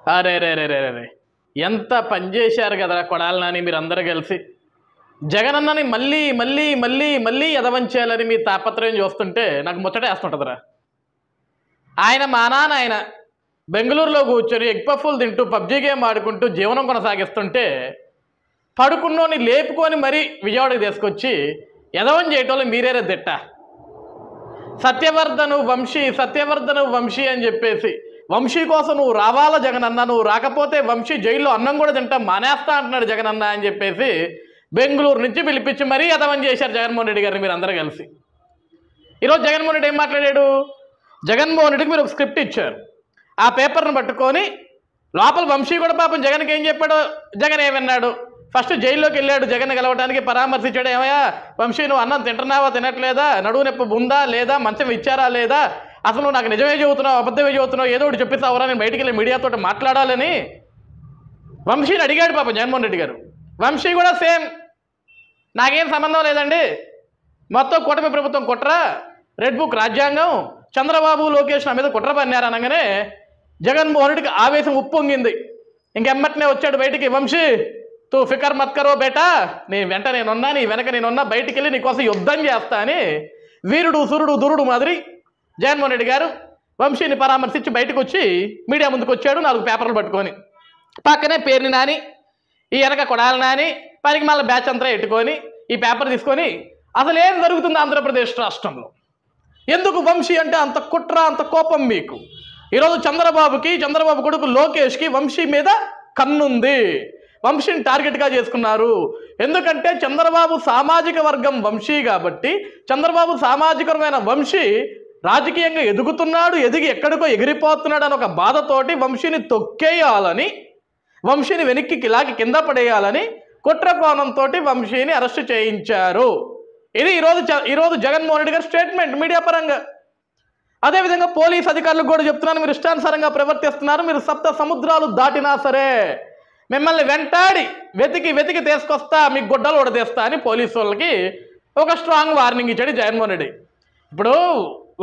అరే రే రే రే రే ఎంత పనిచేశారు కదరా కొడాలి నాని మీరందరూ కలిసి. జగనన్నని మళ్ళీ మళ్ళీ మళ్ళీ మళ్ళీ ఎదవంచేయాలని మీ తాపత్రయం చూస్తుంటే నాకు ముచ్చటేస్తుంటుందిరా. మా నాన్న ఆయన బెంగళూరులో కూర్చొని ఎగ్ పఫ్ఫులు తింటూ పబ్జీ గేమ్ ఆడుకుంటూ జీవనం కొనసాగిస్తుంటే పడుకున్నోని లేపుకొని మరీ విజయవాడకి తీసుకొచ్చి ఎదవం చేయటంలో మీరేరే దిట్ట. సత్యవర్ధను వంశీ అని చెప్పేసి వంశీ కోసం నువ్వు రావాలా జగనన్న, నువ్వు రాకపోతే వంశీ జైల్లో అన్నం కూడా తింటా మానేస్తా అంటున్నాడు జగనన్న అని చెప్పేసి బెంగళూరు నుంచి పిలిపించి మరీ ఎదవం చేశారు జగన్మోహన్ రెడ్డి గారిని మీరు అందరూ కలిసి. ఈరోజు జగన్మోహన్ రెడ్డి ఏం మాట్లాడాడు? జగన్మోహన్ రెడ్డికి మీరు ఒక స్క్రిప్ట్ ఇచ్చారు, ఆ పేపర్ను పట్టుకొని లోపల వంశీ కూడా పాపం జగన్కి ఏం చెప్పాడో జగన్ ఏమన్నాడు. ఫస్ట్ జైల్లోకి వెళ్ళాడు జగన్ గెలవడానికి, పరామర్శించాడు. ఏమయ్యా వంశీ నువ్వు అన్నం తింటున్నావా తినట్లేదా, నడువు నొప్పి ఉందా లేదా, మంచం ఇచ్చారా లేదా, అసలు నువ్వు నాకు నిజమే చెబుతున్నావు అబద్ధమే చెబుతున్నావు, ఏదో ఒకటి చెప్పిస్తావురా, నేను బయటికి వెళ్ళి మీడియాతో మాట్లాడాలని వంశీని అడిగాడు పాపం జగన్మోహన్ రెడ్డి గారు. వంశీ కూడా సేమ్, నాకేం సంబంధం లేదండి, మొత్తం కూటమి ప్రభుత్వం కుట్ర, రెడ్ బుక్ రాజ్యాంగం, చంద్రబాబు లోకేష్ నా మీద కుట్ర పన్నారు అనగానే జగన్మోహన్ రెడ్డికి ఆవేశం ఉప్పొంగింది. ఇంకెమ్మటనే వచ్చాడు బయటికి, వంశీ తూ ఫికర్ మత్ కరో బేటా, నేను వెంట నేనున్నా, నీ వెనక నేనున్నా, బయటికి వెళ్ళి నీకోసం యుద్ధం చేస్తా అని వీరుడు సురుడు దురుడు మాదిరి జగన్మోహన్ రెడ్డి గారు వంశీని పరామర్శించి బయటకు వచ్చి మీడియా ముందుకు వచ్చాడు 4 పేపర్లు పట్టుకొని. పక్కనే పేరుని నాని, ఈ వెనక కొడాలి నాని, పనికి మళ్ళీ బ్యాచ్ అంతా ఎట్టుకొని ఈ పేపర్ తీసుకొని అసలు ఏం జరుగుతుంది ఆంధ్రప్రదేశ్ రాష్ట్రంలో, ఎందుకు వంశీ అంటే అంత కుట్ర అంత కోపం మీకు? ఈరోజు చంద్రబాబు కొడుకు లోకేష్కి వంశీ మీద కన్నుంది, వంశీని టార్గెట్గా చేసుకున్నారు. ఎందుకంటే చంద్రబాబు సామాజిక వర్గం వంశీ కాబట్టి చంద్రబాబు సామాజికమైన వంశీ రాజకీయంగా ఎదుగుతున్నాడు, ఎదిగి ఎక్కడికో ఎగిరిపోతున్నాడు అని ఒక బాధతోటి వంశీని తొక్కేయాలని, వంశీని వెనక్కి కిలాకి కింద పడేయాలని కుట్ర కోణంతో వంశీని అరెస్ట్ చేయించారు. ఇది ఈరోజు జగన్మోహన్ రెడ్డి గారి స్టేట్మెంట్ మీడియా పరంగా. అదేవిధంగా పోలీస్ అధికారులకు కూడా చెప్తున్నాను, మీరు ఇష్టానుసారంగా ప్రవర్తిస్తున్నారు, మీరు 7 సముద్రాలు దాటినా సరే మిమ్మల్ని వెంటాడి వెతికి తీసుకొస్తా, మీకు గుడ్డలు ఉడదీస్తా అని పోలీసు వాళ్ళకి ఒక స్ట్రాంగ్ వార్నింగ్ ఇచ్చాడు జగన్మోహన్ రెడ్డి. ఇప్పుడు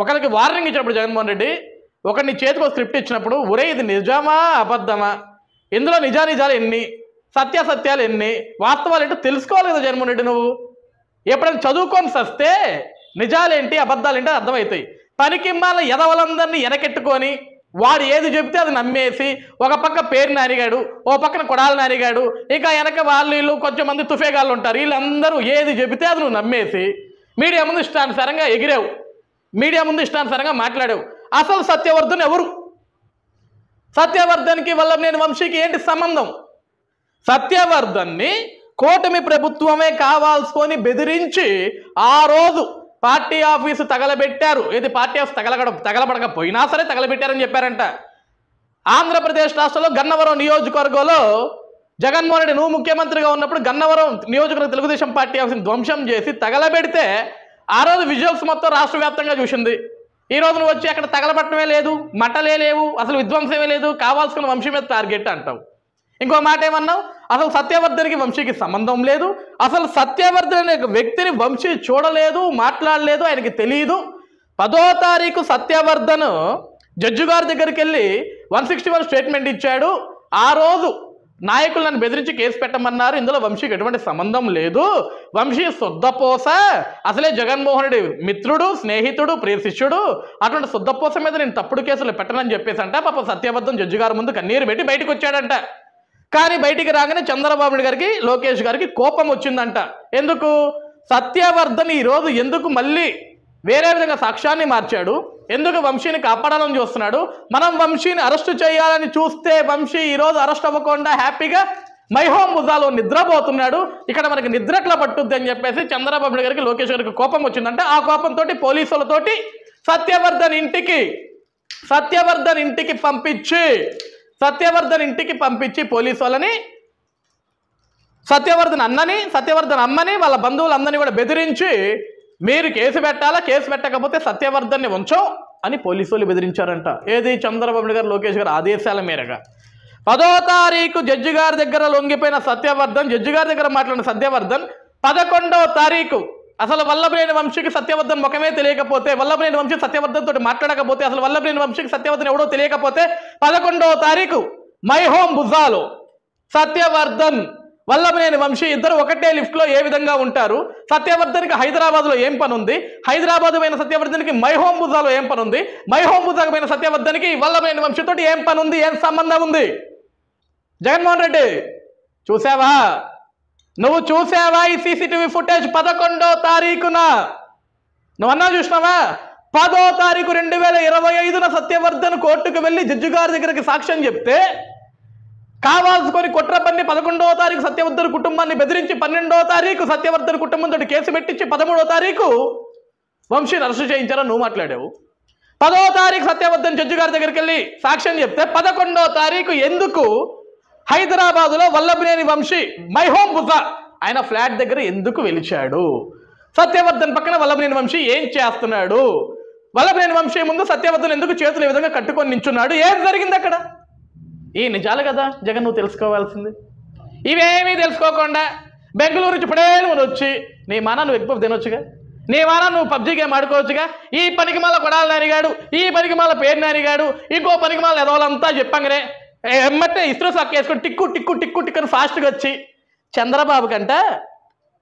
ఒకరికి వార్నింగ్ ఇచ్చినప్పుడు జగన్మోహన్ రెడ్డి ఒకరిని చేతికి ఒక స్క్రిప్ట్ ఇచ్చినప్పుడు ఒరే ఇది నిజమా అబద్ధమా, ఇందులో నిజాలు ఎన్ని, సత్యాసత్యాలు ఎన్ని, వాస్తవాలు ఏంటో తెలుసుకోవాలి కదా జగన్మోహన్ రెడ్డి. నువ్వు ఎప్పుడైనా చదువుకొని సస్తే నిజాలేంటి అబద్ధాలేంటి అర్థమవుతాయి. పనికి మాల ఎదవలందరినీ వెనకెట్టుకొని వాడు ఏది చెబితే అది నమ్మేసి ఒక పక్క పేరు నానిగాడు, ఓ పక్కన కొడాలి నానిగాడు, ఇంకా వెనక వీళ్ళు కొంచెం మంది తుఫేగాళ్ళు ఉంటారు, వీళ్ళందరూ ఏది చెబితే అది నువ్వు నమ్మేసి మీడియా ముందు ఇష్టానుసారంగా ఎగిరావు, మీడియా ముందు ఇష్టానుసారంగా మాట్లాడావు. అసలు సత్యవర్ధన్ ఎవరు? సత్యవర్ధన్కి వల్లభనేని వంశీకి ఏంటి సంబంధం? సత్యవర్ధన్ని కూటమి ప్రభుత్వమే కావాల్సుకొని బెదిరించి ఆ రోజు పార్టీ ఆఫీసు తగలబెట్టారు. ఏది పార్టీ ఆఫీసు తగలబడకపోయినా సరే తగలబెట్టారని చెప్పారంట. ఆంధ్రప్రదేశ్ రాష్ట్రంలో గన్నవరం నియోజకవర్గంలో జగన్మోహన్ రెడ్డి నువ్వు ముఖ్యమంత్రిగా ఉన్నప్పుడు గన్నవరం నియోజకవర్గ తెలుగుదేశం పార్టీ ఆఫీసుని ధ్వంసం చేసి తగలబెడితే ఆ రోజు విజువల్స్ మొత్తం రాష్ట్ర వ్యాప్తంగా చూసింది. ఈ రోజు నువ్వు వచ్చి అక్కడ తగలబట్టమే లేదు, మట్టలే లేవు, అసలు విధ్వంసమే లేదు, కావాల్సిన వంశీ మీద టార్గెట్ అంటావు. ఇంకో మాట ఏమన్నావు, అసలు సత్యవర్ధన్కి వంశీకి సంబంధం లేదు, అసలు సత్యవర్ధన్ అనే వ్యక్తిని వంశీ చూడలేదు, మాట్లాడలేదు, ఆయనకి తెలియదు. 10వ తారీఖు సత్యవర్ధన్ జడ్జి గారి దగ్గరికి వెళ్ళి 161 స్టేట్మెంట్ ఇచ్చాడు. ఆ రోజు నాయకులు నన్ను బెదిరించి కేసు పెట్టమన్నారు, ఇందులో వంశీకి ఎటువంటి సంబంధం లేదు, వంశీ శుద్ధపోస, అసలే జగన్మోహన్ రెడ్డి మిత్రుడు, స్నేహితుడు, ప్రియ శిష్యుడు, అటువంటి శుద్ధపోస మీద నేను తప్పుడు కేసులు పెట్టనని చెప్పేసి అంట పాప సత్యవర్ధన్ జడ్జి గారి ముందు కన్నీరు పెట్టి బయటకు వచ్చాడంట. కానీ బయటికి రాగానే చంద్రబాబు నాయుడు గారికి లోకేష్ గారికి కోపం వచ్చిందంట. ఎందుకు? సత్యవర్ధన్ ఈరోజు ఎందుకు మళ్ళీ వేరే విధంగా సాక్ష్యాన్ని మార్చాడు, ఎందుకు వంశీని కాపాడాలని చూస్తున్నాడు, మనం వంశీని అరెస్టు చేయాలని చూస్తే వంశీ ఈరోజు అరెస్ట్ అవ్వకుండా హ్యాపీగా మైహోం భుజాలో నిద్రపోతున్నాడు, ఇక్కడ మనకి నిద్ర ఎట్లా పట్టుద్ది అని చెప్పేసి చంద్రబాబు నాయుడు గారికి లోకేష్ గారికి కోపం వచ్చిందంటే ఆ కోపంతో పోలీసులతోటి సత్యవర్ధన్ ఇంటికి పంపించి పోలీసు వాళ్ళని సత్యవర్ధన్ అమ్మని వాళ్ళ బంధువులందరినీ కూడా బెదిరించి మీరు కేసు పెట్టాలా, కేసు పెట్టకపోతే సత్యవర్ధన్ని ఉంచో అని పోలీసు వాళ్ళు బెదిరించారంట. ఏది? చంద్రబాబు నాయుడు గారు లోకేష్ గారు ఆదేశాల మేరగా 10వ తారీఖు జడ్జి గారి దగ్గర లొంగిపోయిన సత్యవర్ధన్, జడ్జి గారి దగ్గర మాట్లాడిన సత్యవర్ధన్ 11వ తారీఖు అసలు వల్లభనేని వంశీకి సత్యవర్ధన్ ముఖమే తెలియకపోతే, వల్లభనేని వంశీ సత్యవర్ధన్ తోటి మాట్లాడకపోతే, అసలు వల్లభనేని వంశీకి సత్యవర్ధన్ ఎవడో తెలియకపోతే 11వ తారీఖు మై హోమ్ భుజాలు. సత్యవర్ధన్ వల్లభనేని వంశీ ఇద్దరు ఒకటే లిఫ్ట్లో ఏ విధంగా ఉంటారు? సత్యవర్ధన్కి హైదరాబాద్లో ఏం పని ఉంది? హైదరాబాద్ పోయిన సత్యవర్ధన్కి మై హోమ్ భుజాలో ఏం పని ఉంది? మై హోమ్ భుజాకు పోయిన సత్యవర్ధన్కి వల్లభనేని వంశీతో ఏం పని ఉంది? ఏం సంబంధం ఉంది? జగన్మోహన్ రెడ్డి చూసావా? నువ్వు చూసావా ఈ సీసీటీవీ ఫుటేజ్? 11వ తారీఖున నువ్వన్నా చూసినావా? 10వ తారీఖు 2025న సత్యవర్ధన్ కోర్టుకు వెళ్ళి జడ్జి గారి దగ్గరికి సాక్ష్యం చెప్తే కావాల్సుకొని కుట్రపన్ని 11వ తారీఖు సత్యవర్ధన్ కుటుంబాన్ని బెదిరించి 12వ తారీఖు సత్యవర్ధన్ కుటుంబంతో కేసు పెట్టించి 13వ తారీఖు వంశీని అరెస్టు చేయించారని నువ్వు మాట్లాడావు. 10వ తారీఖు సత్యవర్ధన్ జడ్జి గారి దగ్గరికి వెళ్ళి సాక్ష్యం చెప్తే 11వ తారీఖు ఎందుకు హైదరాబాదులో వల్లభనేని వంశీ మై హోమ్ బుజా ఆయన ఫ్లాట్ దగ్గర ఎందుకు వెలిచాడు? సత్యవర్ధన్ పక్కన వల్లభనేని వంశీ ఏం చేస్తున్నాడు? వల్లభనేని వంశీ ముందు సత్యవర్ధన్ ఎందుకు చేతులు ఈ విధంగా కట్టుకొని నించున్నాడు? ఏం జరిగింది అక్కడ? ఈ నిజాలు కదా జగన్ నువ్వు తెలుసుకోవాల్సింది. ఇవేమీ తెలుసుకోకుండా బెంగళూరు నుంచి పడేలు వచ్చి నీ మాన నువ్వు ఎక్కువ తినొచ్చుగా, నీ మాన నువ్వు పబ్జీ గేమ్ ఆడుకోవచ్చుగా. ఈ పనికి మాల కొడాలి నానిగాడు, ఈ పనికి మాల పేరు నానిగాడు, ఇంకో పనికి మాల ఎదవాలంతా చెప్పంగానే ఎమ్మటే ఇస్త్రో సాక్ వేసుకొని టిక్కు టిక్కు టిక్కు టిక్కు అని ఫాస్ట్గా వచ్చి చంద్రబాబు కంట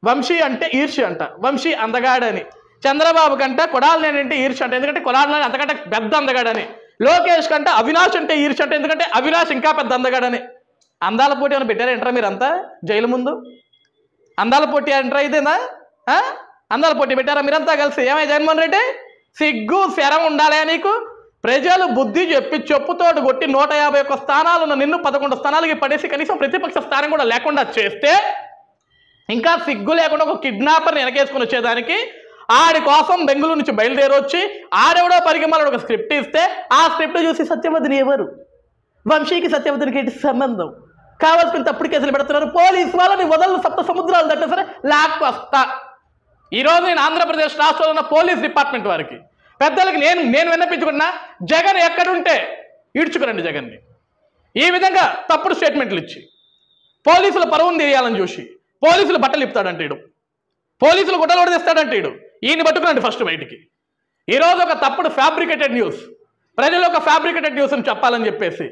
వంశీ అంటే ఈర్ష్య అంట, వంశీ అందగాడని. చంద్రబాబు కంట కొడాలి అంటే ఈర్ష్య అంట, ఎందుకంటే కొడాలి అంతకంటే పెద్ద అందగాడని. లోకేష్ కంటే అవినాష్ అంటే ఈర్ష్య అంటే, ఎందుకంటే అవినాష్ ఇంకా పెద్ద అందగాడని. అందాల పోటీ అని పెట్టారా ఎంట్రా మీరంతా జైలు ముందు? అందాల పోటీ ఎంట్రా ఇదేనా? అందాల పోటీ పెట్టారా మీరంతా కలిసి? ఏమై జగన్మోహన్ రెడ్డి సిగ్గు శరం ఉండాలి నీకు? ప్రజలు బుద్ధి చెప్పి చెప్పుతోటి కొట్టి 151 స్థానాలున్న నిన్ను 11 స్థానాలకి పడేసి కనీసం ప్రతిపక్ష స్థానం కూడా లేకుండా చేస్తే ఇంకా సిగ్గు లేకుండా ఒక కిడ్నాపర్ని వెనకేసుకుని వచ్చేదానికి ఆడి కోసం బెంగళూరు నుంచి బయలుదేరి వచ్చి ఆడెవడో పరిగమలో ఒక స్క్రిప్ట్ ఇస్తే ఆ స్క్రిప్ట్ చూసి సత్యవర్ధన్ ఎవరు? వంశీకి సత్యవర్ధన్కి ఏంటి సంబంధం? కావాల్సిన తప్పుడు కేసులు పెడుతున్నారు. పోలీసు వాళ్ళని వదలను, సప్త సముద్రాలు దట్టే సరే లాక్కొస్తా. ఈరోజు నేను ఆంధ్రప్రదేశ్ రాష్ట్రంలో ఉన్న పోలీస్ డిపార్ట్మెంట్ వారికి పెద్దలకి నేను విన్నపించుకున్నా, జగన్ ఎక్కడుంటే ఈడ్చుకురండి జగన్ని. ఈ విధంగా తప్పుడు స్టేట్మెంట్లు ఇచ్చి పోలీసుల పరువును తీయాలని చూసి పోలీసులు బట్టలు ఇప్పుతాడంటే ఇడు, పోలీసులు గుట్టలు ఓడిస్తాడంటే ఇడు. ఈయన పట్టుకురండి ఫస్ట్ బయటికి. ఈరోజు ఒక తప్పుడు ఫ్యాబ్రికేటెడ్ న్యూస్, ప్రజలు ఒక ఫ్యాబ్రికేటెడ్ న్యూస్ అని చెప్పాలని చెప్పేసి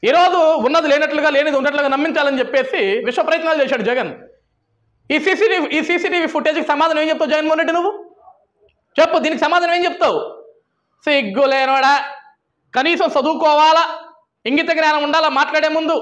ఈరోజు ఉన్నది లేనట్లుగా లేనిది ఉన్నట్లుగా నమ్మించాలని చెప్పేసి విశ్వ ప్రయత్నాలు చేశాడు జగన్. ఈ సీసీటీవీ ఫుటేజ్కి సమాధానం ఏం చెప్తావు జగన్మోహన్ రెడ్డి? నువ్వు చెప్పు, దీనికి సమాధానం ఏం చెప్తావు? సిగ్గు లేనోడా, కనీసం చదువుకోవాలా, ఇంగిత జ్ఞానం ఉండాలా మాట్లాడే ముందు,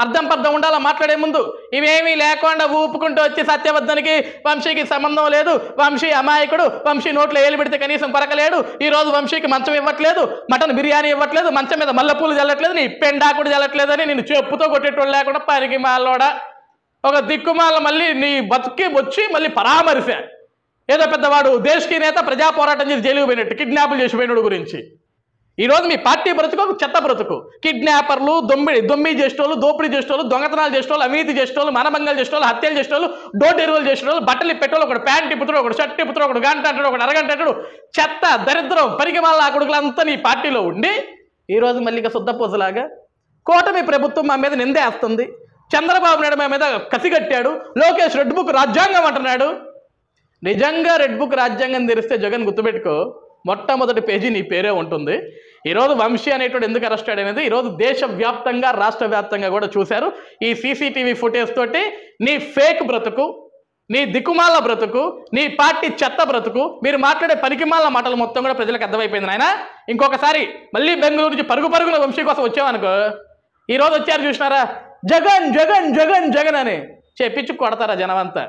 అర్థం పర్థం ఉండాలా మాట్లాడే ముందు. ఇవేమీ లేకుండా ఊపుకుంటూ వచ్చి సత్యవర్ధన్కి వంశీకి సంబంధం లేదు, వంశీ అమాయకుడు, వంశీ నోట్లో ఏలు పెడితే కనీసం కొరకలేడు, ఈరోజు వంశీకి మంచం ఇవ్వట్లేదు, మటన్ బిర్యానీ ఇవ్వట్లేదు, మంచం మీద మల్లెపూలు చల్లట్లేదు, నీ పెండాకుడు చల్లట్లేదని నేను చెప్పుతో కొట్టేటోళ్ళు లేకుండా పరికి మాలోడా ఒక దిక్కుమాల మళ్ళీ నీ బతుకి వచ్చి మళ్ళీ పరామరిసా. ఏదో పెద్దవాడు దేశకి నేత ప్రజా పోరాటం చేసి జైలుకు పోయినట్టు కిడ్నాపులు చేసి పోయినోడు గురించి. ఈరోజు మీ పార్టీ బ్రతుకు చెత్త బ్రతుకు. కిడ్నాపర్లు, దొమ్మి చేసేటోళ్ళు, దోపిడీ చేసేటోళ్ళు, దొంగతనాలు చేసేటోళ్ళు, అవినీతి చేసేటోళ్ళు, మనభంగాలు చేసేటోళ్ళు, హత్యలు చేసేటోళ్ళు, డోర్ డెలివరీ చేసేటోళ్ళు, బట్టలు పెట్టోళ్ళు, ఒకటి ప్యాంట్ ఇప్పుతాడు, ఒకటి షర్ట్ ఇప్పుతాడు, ఒకటి గంట అంటాడు, ఒకటి అరగంట అంటాడు. చెత్త దరిద్రం పరిగమాల కొడుకులంతా నీ పార్టీలో ఉండి ఈరోజు మళ్ళీ ఇక శుద్ధపూసలాగా కూటమి ప్రభుత్వం మా మీద నిందేస్తుంది, చంద్రబాబు నాయుడు మా మీద కసిగట్టాడు, లోకేష్ రెడ్ బుక్ రాజ్యాంగం అంటున్నాడు. నిజంగా రెడ్ బుక్ రాజ్యాంగం తెరిస్తే జగన్ గుర్తుపెట్టుకో, మొట్టమొదటి పేజీ నీ పేరే ఉంటుంది. ఈరోజు వంశీ అనేటువంటి ఎందుకు అరెస్ట్ అనేది ఈరోజు దేశవ్యాప్తంగా రాష్ట్ర వ్యాప్తంగా కూడా చూశారు. ఈ సీసీటీవీ ఫుటేజ్ తోటి నీ ఫేక్ బ్రతుకు, నీ దిక్కుమాల బ్రతుకు, నీ పార్టీ చెత్త బ్రతుకు, మీరు మాట్లాడే పనికిమాల మాటలు మొత్తం కూడా ప్రజలకు అర్థమైపోయింది నాయన. ఇంకొకసారి మళ్ళీ బెంగళూరు నుంచి పరుగున వంశీ కోసం వచ్చామనుకో, ఈరోజు వచ్చారు చూసినారా జగన్ జగన్ జగన్ జగన్ అని చెప్పించి కొడతారా జనమంతా.